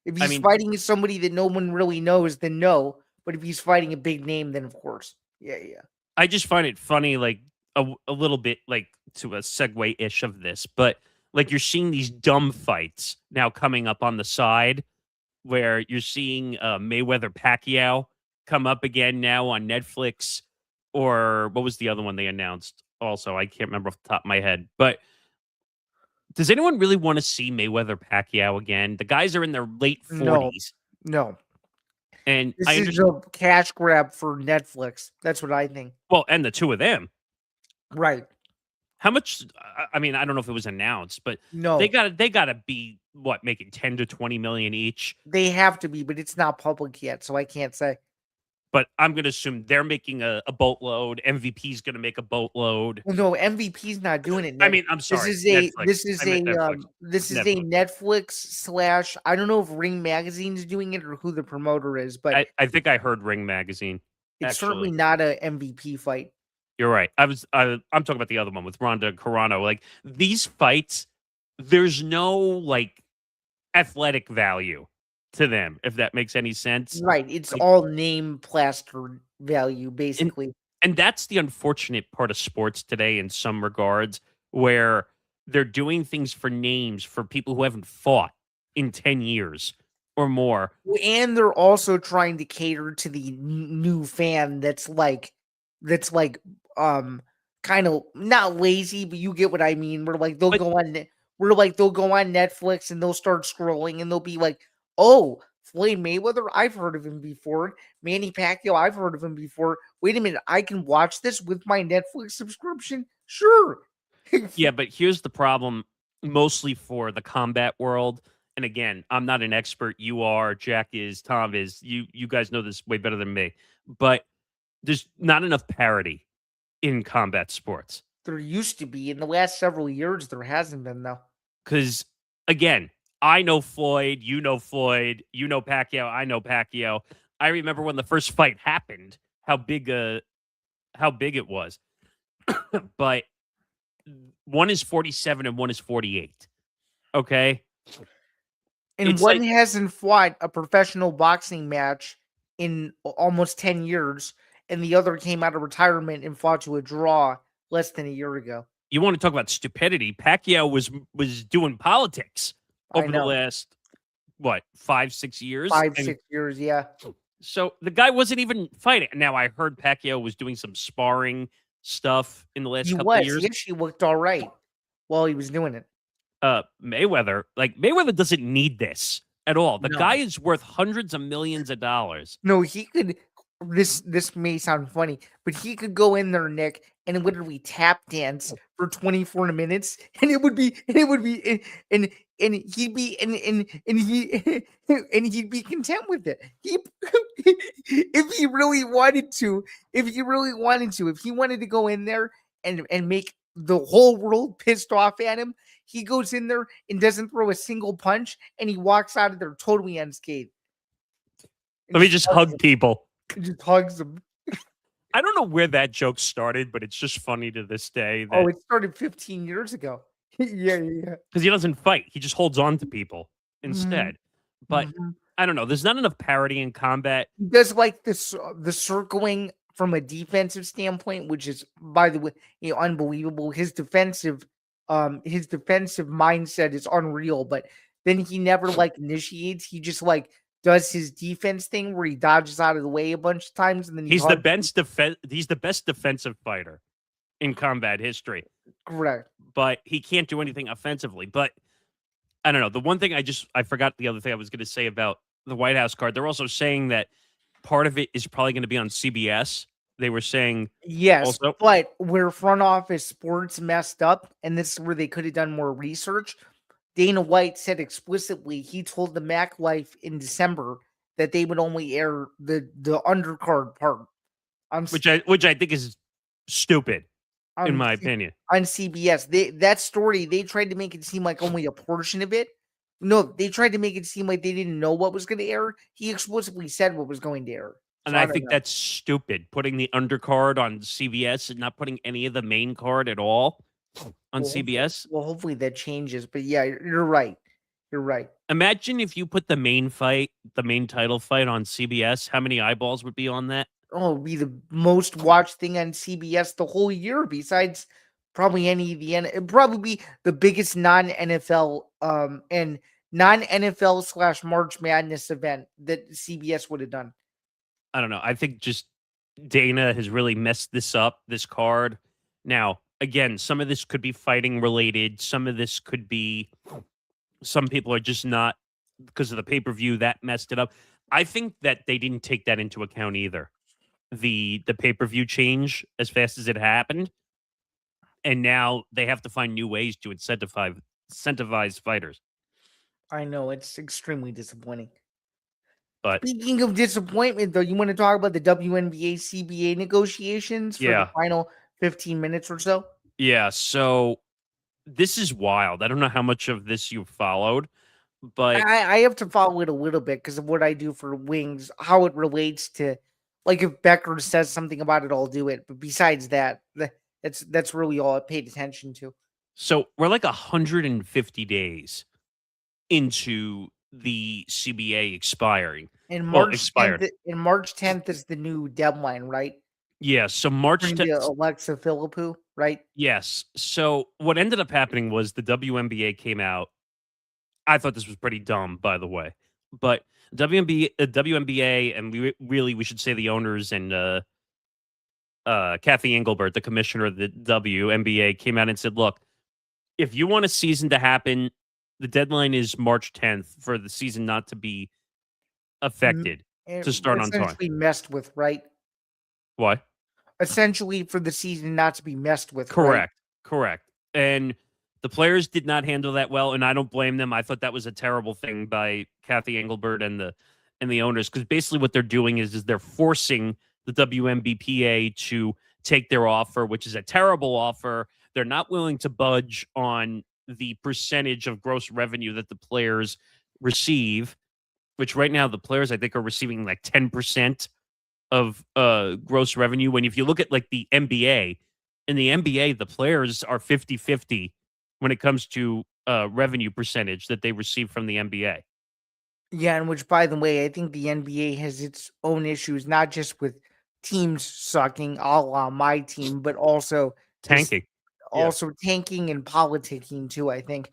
If I he's mean, fighting somebody that no one really knows, then no. But if he's fighting a big name, then of course. Yeah. I just find it funny, like a little bit, like to a segue ish of this, but like you're seeing these dumb fights now coming up on the side, where you're seeing Mayweather Pacquiao come up again now on Netflix, or what was the other one they announced? Also, I can't remember off the top of my head, but does anyone really want to see Mayweather Pacquiao again? The guys are in their late 40s. No. And This I is understand. a cash grab for Netflix. That's what I think. Well, and the two of them. Right. How much? I mean, I don't know if it was announced, but No. they gotta be what, making 10 to 20 million each. They have to be, but it's not public yet, so I can't say. But I'm gonna assume they're making a boatload. MVP's gonna make a boatload. Well, no, MVP's not doing it. I Nick. mean, I'm sorry. This is a Netflix. this is I meant Netflix. this is a Netflix. Netflix / I don't know if Ring Magazine's doing it or who the promoter is, but I think I heard Ring Magazine. it's certainly Actually, not a MVP fight. you're right. I'm talking about the other one with Ronda Carano. Like these fights, there's no like athletic value to them, if that makes any sense. Right. It's Like, all name plaster value, basically. and that's the unfortunate part of sports today in some regards, where they're doing things for names for people who haven't fought in 10 years or more. And they're also trying to cater to the new fan that's kind of not lazy, but you get what I mean. But They'll go on Netflix and they'll start scrolling and they'll be like, "Oh, Floyd Mayweather, I've heard of him before. Manny Pacquiao, I've heard of him before. Wait a minute, I can watch this with my Netflix subscription? Sure." yeah, but here's the problem, mostly for the combat world. And again, I'm not an expert. You are, Jack is, Tom is. You guys know this way better than me. But there's not enough parity in combat sports. There used to be. In the last several years, there hasn't been, though. Because again, I know Floyd, you know Pacquiao, I know Pacquiao. I remember when the first fight happened, how big it was. But one is 47 and one is 48. Okay? And It's one like, hasn't fought a professional boxing match in almost 10 years, and the other came out of retirement and fought to a draw less than a year ago. you want to talk about stupidity? Pacquiao was doing politics I over the know. last 5-6 years. 5-6 years, yeah. So the guy wasn't even fighting. Now I heard Pacquiao was doing some sparring stuff in the last couple of years. He actually looked all right while he was doing it. Mayweather doesn't need this at all. The No. guy is worth hundreds of millions of dollars. No, he could. This may sound funny, but he could go in there, Nick, and literally tap dance for 24 minutes, and he'd be content with it. If he wanted to go in there and make the whole world pissed off at him, he goes in there and doesn't throw a single punch, and he walks out of there totally unscathed. Let me just hug people. He just hugs them. I don't know where that joke started, but it's just funny to this day Oh, that it started 15 years ago. Yeah. because he doesn't fight, he just holds on to people Mhm, instead. But mhm. I don't know. There's not enough parity in combat. He does like this the circling from a defensive standpoint, which is, by the way, unbelievable. His defensive mindset is unreal, but then he never like initiates. He just like does his defense thing where he dodges out of the way a bunch of times and then he He's the hunts. best He's the best defensive fighter in combat history, Correct. but he can't do anything offensively. But I don't know. The one thing I forgot the other thing I was going to say about the White House card. They're also saying that part of it is probably going to be on CBS. They were saying Yes, also, but where front office sports messed up, and this is where they could have done more research. Dana White said explicitly he told the Mac Life in December that they would only air the undercard part on which I think is stupid in on my opinion. on CBS. That story they tried to make it seem like only a portion of it. No, they tried to make it seem like they didn't know what was going to air. He explicitly said what was going to air. And So I I don't think know. that's stupid. Putting the undercard on CBS and not putting any of the main card at all on CBS. Hopefully that changes. But yeah, you're right. You're right. Imagine if you put the main title fight on CBS, how many eyeballs would be on that? Oh, it'd be the most watched thing on CBS the whole year, besides probably any of the it'd probably be the biggest non-NFL and non-NFL / March Madness event that CBS would have done. I don't know. I think just Dana has really messed this card. Now, again, some of this could be fighting related. Some of this could be some people are just not because of the pay-per-view that messed it up. I think that they didn't take that into account either. The pay-per-view change as fast as it happened. And now they have to find new ways to incentivize fighters. I know it's extremely disappointing. But Speaking of disappointment, though, you want to talk about the WNBA CBA negotiations for the yeah, final 15 minutes or so? yeah. So this is wild. I don't know how much of this you followed, but I have to follow it a little bit because of what I do for Wings, how it relates to, like, if Becker says something about it, I'll do it. But besides that, that's really all I paid attention to. so we're like 150 days into the CBA expiring. And Well, March 10th, expired. and March 10th is the new deadline, right? Yeah. So March According to 10th. Alexa Philippou, right? Yes. So what ended up happening was the WNBA came out. I thought this was pretty dumb, by the way, but WNBA, and we should say the owners and Kathy Engelbert, the commissioner of the WNBA, came out and said, "Look, if you want a season to happen, the deadline is March 10th for the season not to be affected to start on time." Essentially messed with, right? Why? Essentially for the season not to be messed with, right? Correct. Correct. And the players did not handle that well, and I don't blame them. I thought that was a terrible thing by Kathy Engelbert and the owners, because basically what they're doing is they're forcing the WNBPA to take their offer, which is a terrible offer. They're not willing to budge on the percentage of gross revenue that the players receive, which right now the players I think are receiving like 10% of gross revenue. When if you look at like the NBA, in the NBA, the players are 50-50 when it comes to revenue percentage that they receive from the NBA. Yeah, and which, by the way, I think the NBA has its own issues, not just with teams sucking, a la my team, but also just Tanking. Yeah. also tanking and politicking too, I think.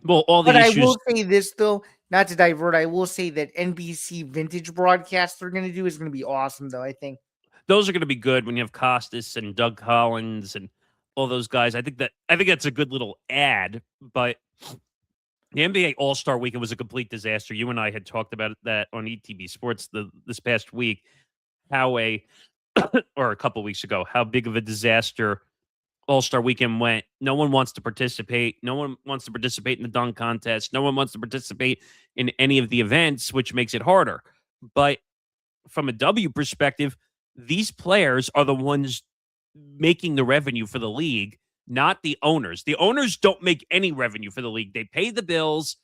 Well, all the But I issues. will say this though, not to divert, I will say that NBC vintage broadcast they're going to do is going to be awesome, though. I think Those are going to be good when you have Costas and Doug Collins and all those guys. I think that's a good little ad. But the NBA All-Star Weekend was a complete disaster. You and I had talked about that on ETB Sports this past week. How or a couple weeks ago, how big of a disaster All-Star Weekend went. No one wants to participate. No one wants to participate in the dunk contest. No one wants to participate in any of the events, which makes it harder. But from a W perspective, these players are the ones making the revenue for the league, not the owners. The owners don't make any revenue for the league. They pay the bills,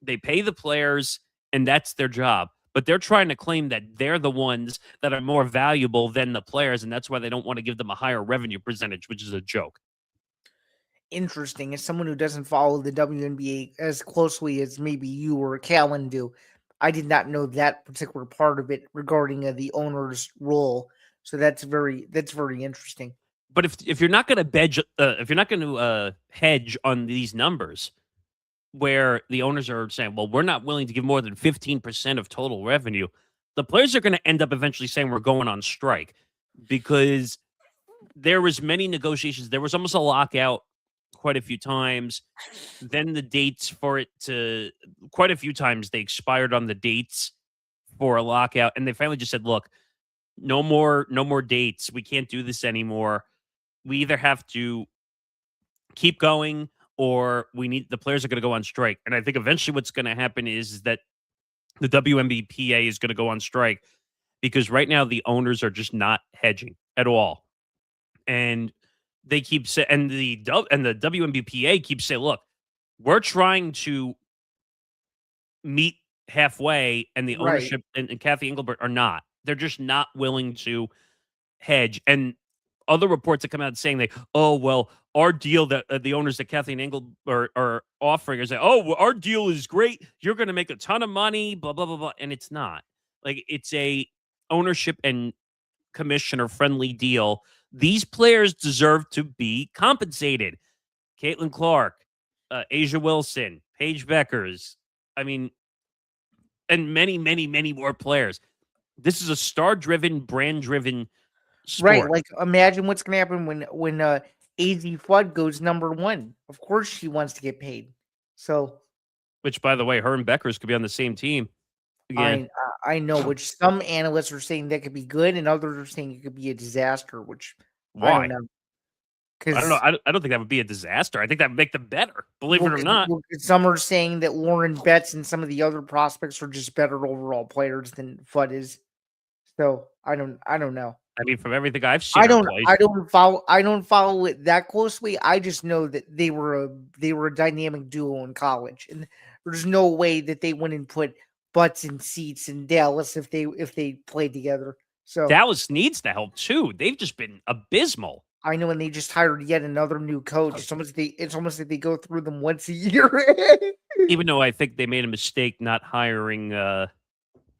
they pay the players, and that's their job. but they're trying to claim that they're the ones that are more valuable than the players, and that's why they don't want to give them a higher revenue percentage, which is a joke. Interesting. As someone who doesn't follow the WNBA as closely as maybe you or Callan do, I did not know that particular part of it regarding the owner's role. So that's very interesting. But if you're not going to if you're not going to hedge on these numbers, where the owners are saying, well, we're not willing to give more than 15% of total revenue, the players are going to end up eventually saying we're going on strike, because there was many negotiations. There was almost a lockout quite a few times. Then the dates for it to quite a few times they expired on the dates for a lockout, and they finally just said, look, no more dates. We can't do this anymore. We either have to keep going, or the players are going to go on strike. And I think eventually what's going to happen is that the WNBPA is going to go on strike, because right now the owners are just not hedging at all. And they keep saying, and the WNBPA keeps saying, look, we're trying to meet halfway, and the Right. ownership and Kathy Engelbert are not. They're just not willing to hedge. And other reports that come out saying oh, well, our deal that the owners that Kathy and Engelbert are offering is oh, well, our deal is great. You're going to make a ton of money, blah, blah, blah, blah. And it's not. Like, it's a ownership and commissioner friendly deal. These players deserve to be compensated. Caitlin Clark, Asia Wilson, Paige Beckers. I mean, and many, many, many more players. This is a star-driven, brand-driven sport. Right. Like, imagine what's going to happen when AZ Flood goes #1. Of course, she wants to get paid. So, which, by the way, her and Beckers could be on the same team again. I know, which some analysts are saying that could be good, and others are saying it could be a disaster. Which Why? I don't know. I don't know. I don't think that would be a disaster. I think that would make them better. Believe it or not. Some are saying that Lauren Betts and some of the other prospects are just better overall players than Flood is. So I don't know. I mean, from everything I've seen, I don't follow it that closely. I just know that they were a dynamic duo in college, and there's no way that they wouldn't put butts in seats in Dallas if they played together. So Dallas needs the help too. They've just been abysmal. I know, and they just hired yet another new coach. It's almost like they go through them once a year. Even though I think they made a mistake not hiring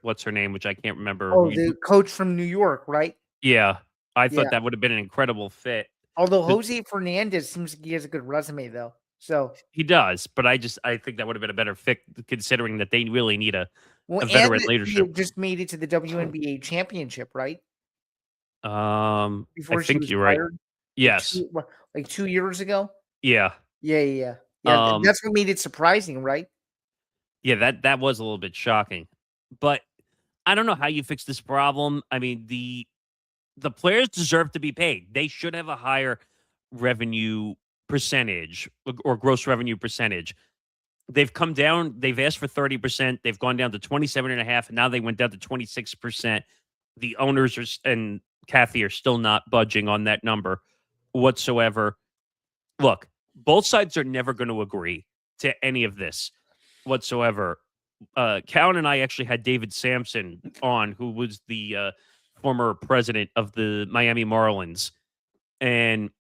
what's her name, which I can't remember. Oh, the coach from New York, right? Yeah. I thought that would have been an incredible fit. Although Jose Fernandez seems like he has a good resume, though. So he does, but I think that would have been a better fit, considering that they really need a veteran leadership. Just made it to the WNBA championship, right? I think you're right. Yes, like 2 years ago. Yeah. That's what made it surprising, right? Yeah, that was a little bit shocking, but I don't know how you fix this problem. I mean, the players deserve to be paid. They should have a higher revenue percentage or gross revenue percentage. They've come down. They've asked for 30%. They've gone down to 27.5%, and now they went down to 26%. The owners and Kathy are still not budging on that number whatsoever. Look, both sides are never going to agree to any of this whatsoever. Cowan and I actually had David Sampson on, who was the former president of the Miami Marlins, and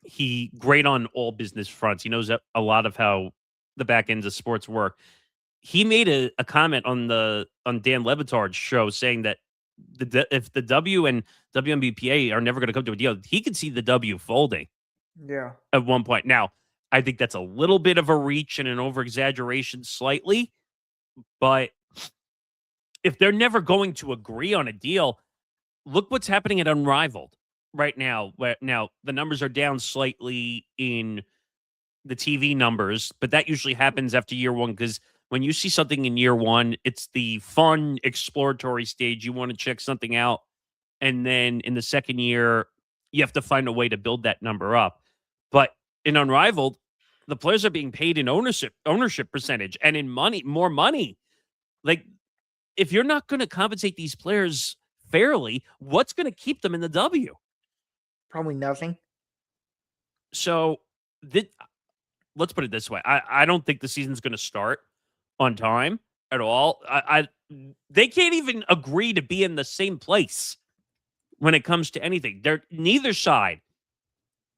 he great on all business fronts. He knows a lot of how the back ends of sports work. He made a comment on Dan Le Batard's show saying that if the W and WNBPA are never going to come to a deal, he could see the W folding. Yeah. At one point. Now, I think that's a little bit of a reach and an over-exaggeration slightly, but if they're never going to agree on a deal, look what's happening at Unrivaled right now. Now, the numbers are down slightly in the TV numbers, but that usually happens after year one, because when you see something in year one, it's the fun exploratory stage. You want to check something out. And then in the second year, you have to find a way to build that number up. But in Unrivaled, the players are being paid in ownership percentage and in money, more money. Like, if you're not going to compensate these players fairly, what's going to keep them in the W? Probably nothing. So let's put it this way. I don't think the season's going to start on time. at all. They can't even agree to be in the same place when it comes to anything. They're neither side.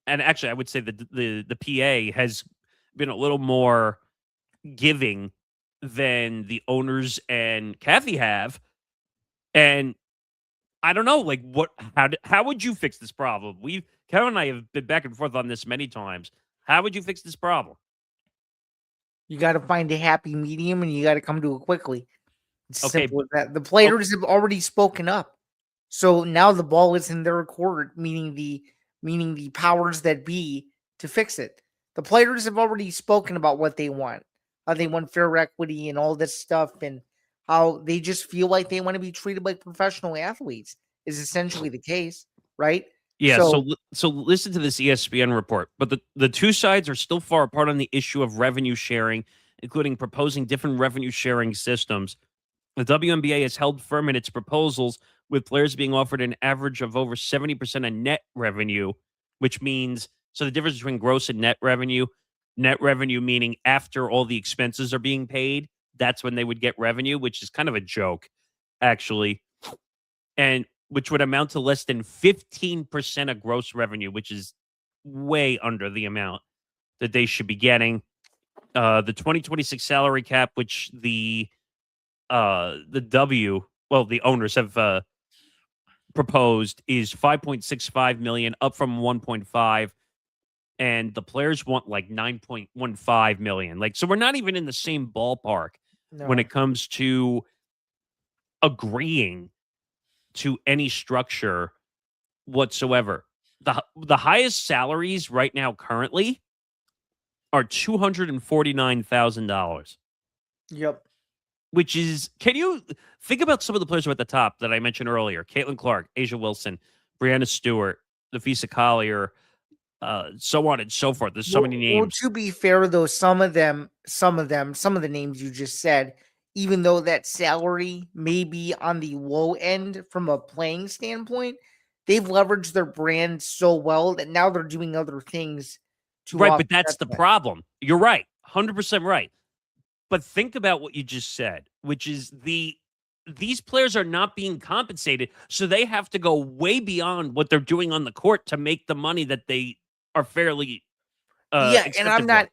And actually, I would say that the PA has been a little more giving than the owners and Kathy have. And I don't know, like how would you fix this problem? Kevin and I have been back and forth on this many times. How would you fix this problem? You got to find a happy medium, and you got to come to it quickly. It's Okay. simple as that. The players have already spoken up, so now the ball is in their court, meaning the powers that be, to fix it. The players have already spoken about what they want, how they want fair equity and all this stuff, and how they just feel like they want to be treated like professional athletes. Is essentially the case, right? Yeah, so listen to this ESPN report. But the two sides are still far apart on the issue of revenue sharing, including proposing different revenue sharing systems. The WNBA has held firm in its proposals, with players being offered an average of over 70% of net revenue, which means so the difference between gross and net revenue meaning after all the expenses are being paid, that's when they would get revenue, which is kind of a joke, actually. And which would amount to less than 15% of gross revenue, which is way under the amount that they should be getting. The 2026 salary cap, which the owners have proposed, is 5.65 million, up from 1.5, and the players want like 9.15 million. Like, so we're not even in the same ballpark when it comes to agreeing to any structure whatsoever. The highest salaries right now currently are $249,000. Yep. Which is, can you think about some of the players who are at the top that I mentioned earlier? Caitlin Clark, Asia Wilson, Brianna Stewart, Nafisa Collier, so on and so forth. There's so many names. Well, to be fair, though, some of the names you just said, even though that salary may be on the low end from a playing standpoint, they've leveraged their brand so well that now they're doing other things to right, but that's offset the that. problem. You're right, 100% right. But think about what you just said, which is these players are not being compensated, so they have to go way beyond what they're doing on the court to make the money that they are fairly Yeah, and accepted I'm not for.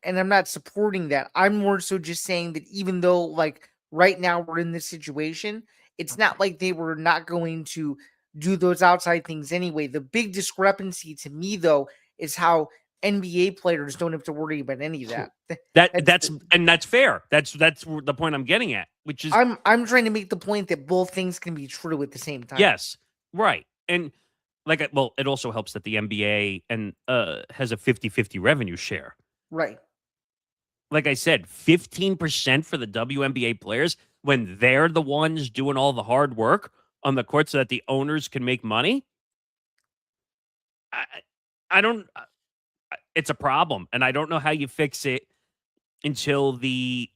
and I'm not supporting that. I'm more so just saying that even though like right now we're in this situation, it's not like they were not going to do those outside things anyway. The big discrepancy to me though is how NBA players don't have to worry about any of that. That's fair. That's the point I'm getting at, which is I'm trying to make the point that both things can be true at the same time. yes, right. And it also helps that the NBA and has a 50-50 revenue share. Right. Like I said, 15% for the WNBA players when they're the ones doing all the hard work on the court so that the owners can make money. I don't. It's a problem, and I don't know how you fix it until the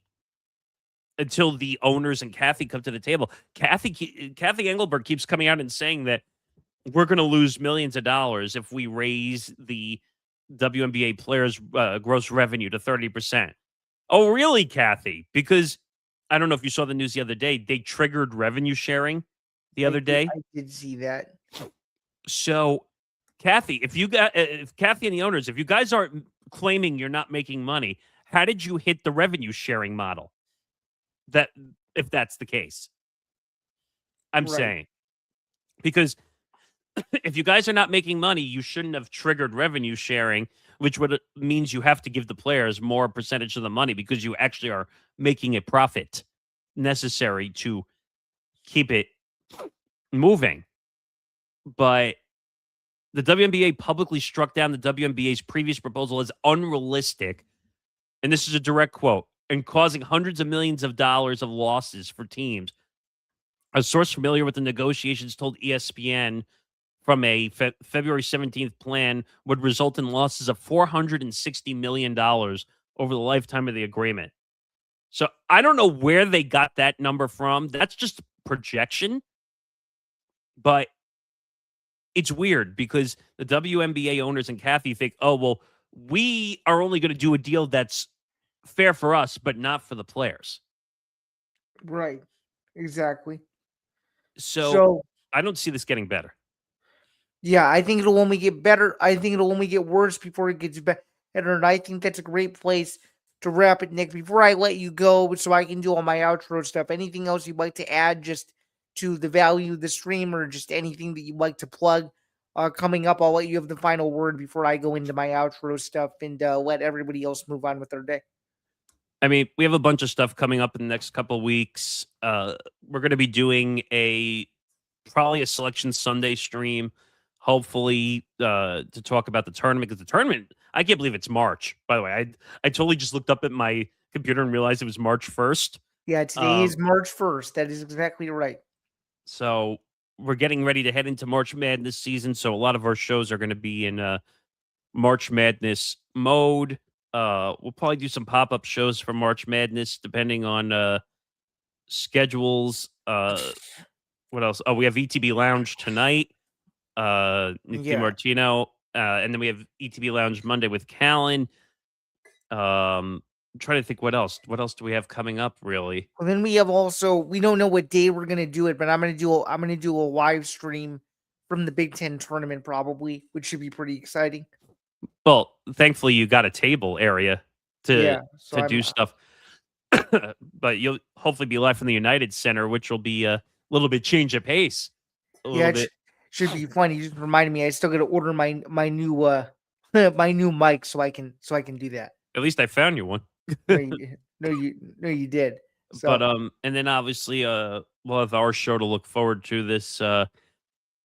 owners and Kathy come to the table. Kathy Engelberg keeps coming out and saying that we're going to lose millions of dollars if we raise the WNBA players' gross revenue to 30%. Oh, really, Kathy? Because I don't know if you saw the news the other day. They triggered revenue sharing the other day. I did see that. So, Kathy, if Kathy and the owners, if you guys aren't claiming you're not making money, how did you hit the revenue sharing model? That if that's the case, I'm saying, because if you guys are not making money, you shouldn't have triggered revenue sharing, which means you have to give the players more percentage of the money because you actually are making a profit necessary to keep it moving. But the WNBA publicly struck down the WNBA's previous proposal as unrealistic. And this is a direct quote, and causing hundreds of millions of dollars of losses for teams. A source familiar with the negotiations told ESPN from a February 17th plan would result in losses of $460 million over the lifetime of the agreement. So I don't know where they got that number from. That's just projection. But it's weird because the WNBA owners and Kathy think, oh, well, we are only going to do a deal that's fair for us, but not for the players. Right. Exactly. So So I don't see this getting better. yeah, I think it'll only get better. I think it'll only get worse before it gets better. And I think that's a great place to wrap it, Nick. Before I let you go, so I can do all my outro stuff, anything else you'd like to add just to the value of the stream or just anything that you'd like to plug coming up? I'll let you have the final word before I go into my outro stuff and let everybody else move on with their day. I mean, we have a bunch of stuff coming up in the next couple of weeks. We're going to be doing probably a Selection Sunday stream, hopefully to talk about the tournament, because the tournament, I can't believe it's March. By the way, I totally just looked up at my computer and realized it was March 1st. Yeah, today is March 1st. That is exactly right. So we're getting ready to head into March Madness season. So a lot of our shows are going to be in March Madness mode. We'll probably do some pop-up shows for March Madness, depending on schedules. What else? Oh, we have ETB Lounge tonight. Nick DiMartino. And then we have ETB Lounge Monday with Callan. I'm trying to think what else. What else do we have coming up, really? Well, then we have also, we don't know what day we're gonna do it, but I'm gonna do a live stream from the Big Ten tournament probably, which should be pretty exciting. Well, thankfully you got a table area to do stuff. But you'll hopefully be live from the United Center, which will be a little bit change of pace. Should be fun. You just reminded me I still gotta order my new my new mic so I can do that. At least I found you one. No, you did. So. But and then obviously we'll have our show to look forward to this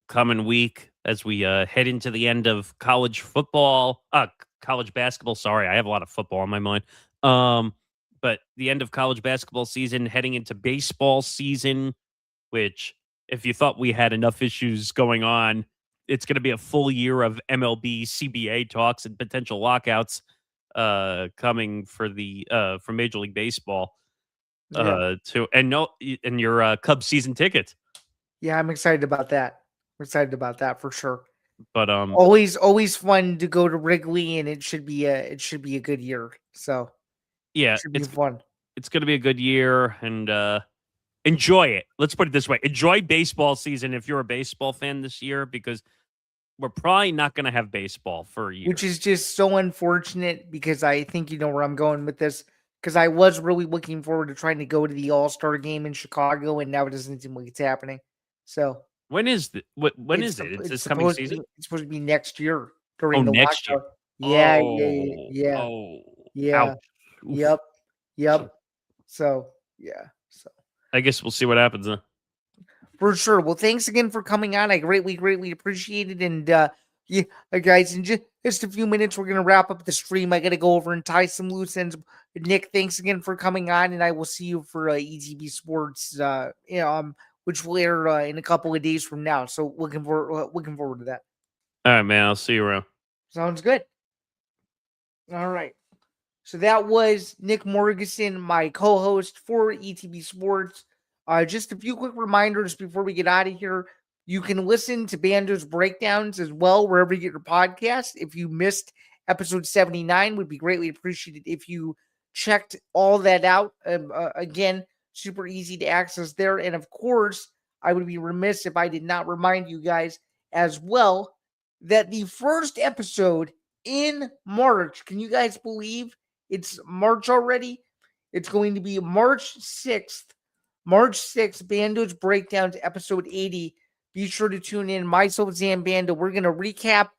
coming week as we head into the end of college basketball. Sorry, I have a lot of football on my mind. But the end of college basketball season, heading into baseball season, which if you thought we had enough issues going on, it's going to be a full year of MLB, CBA talks and potential lockouts coming for Major League Baseball. And your Cubs season tickets. Yeah, I'm excited about that. I'm excited about that for sure. But always fun to go to Wrigley, and it should be a good year. So yeah, it should be fun. It's going to be a good year, and enjoy it. Let's put it this way: enjoy baseball season if you're a baseball fan this year, because we're probably not going to have baseball for a year, which is just so unfortunate. Because I think you know where I'm going with this. Because I was really looking forward to trying to go to the All-Star game in Chicago, and now it doesn't seem like it's happening. So when is it? When is it? It's this coming season? It's supposed to be next year during the next lockout. year. Yeah. Ouch. Yep. So yeah. So I guess we'll see what happens. For sure. Well, thanks again for coming on. I greatly appreciate it. And yeah, guys, in just a few minutes, we're gonna wrap up the stream. I gotta go over and tie some loose ends. Nick, thanks again for coming on, and I will see you for ETB Sports, which will air in a couple of days from now. So looking forward to that. All right, man. I'll see you around. Sounds good. All right. So that was Nick Morgeson, my co-host for ETB Sports. Just a few quick reminders before we get out of here. You can listen to Bando's breakdowns as well wherever you get your podcast. If you missed episode 79, would be greatly appreciated if you checked all that out. Again, super easy to access there. And of course, I would be remiss if I did not remind you guys as well that the first episode in March, can you guys believe it's March already? It's going to be March 6th. March 6th, Bando's Breakdowns, episode 80. Be sure to tune in. Myself, Zain Bando. We're going to recap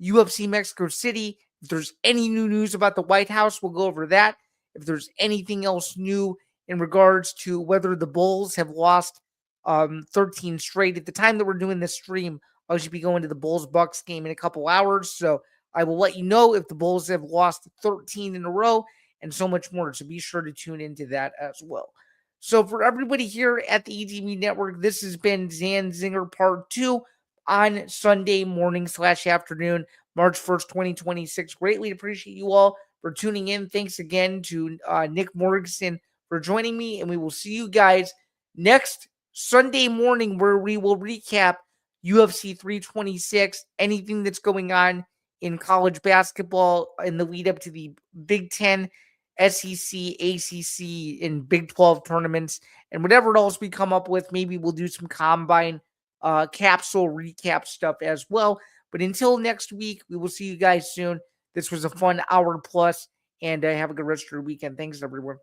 UFC Mexico City. If there's any new news about the White House, we'll go over that. If there's anything else new in regards to whether the Bulls have lost 13 straight. At the time that we're doing this stream, I should be going to the Bulls-Bucks game in a couple hours. So I will let you know if the Bulls have lost 13 in a row and so much more. So be sure to tune into that as well. So for everybody here at the ETB Network, this has been Zan Zinger Part 2 on Sunday morning / afternoon, March 1st, 2026. Greatly appreciate you all for tuning in. Thanks again to Nick Morgeson for joining me, and we will see you guys next Sunday morning where we will recap UFC 326, anything that's going on in college basketball in the lead up to the Big Ten SEC, ACC, and Big 12 tournaments, and whatever else we come up with. Maybe we'll do some combine capsule recap stuff as well. But until next week, we will see you guys soon. This was a fun hour plus, and have a good rest of your weekend. Thanks, everyone.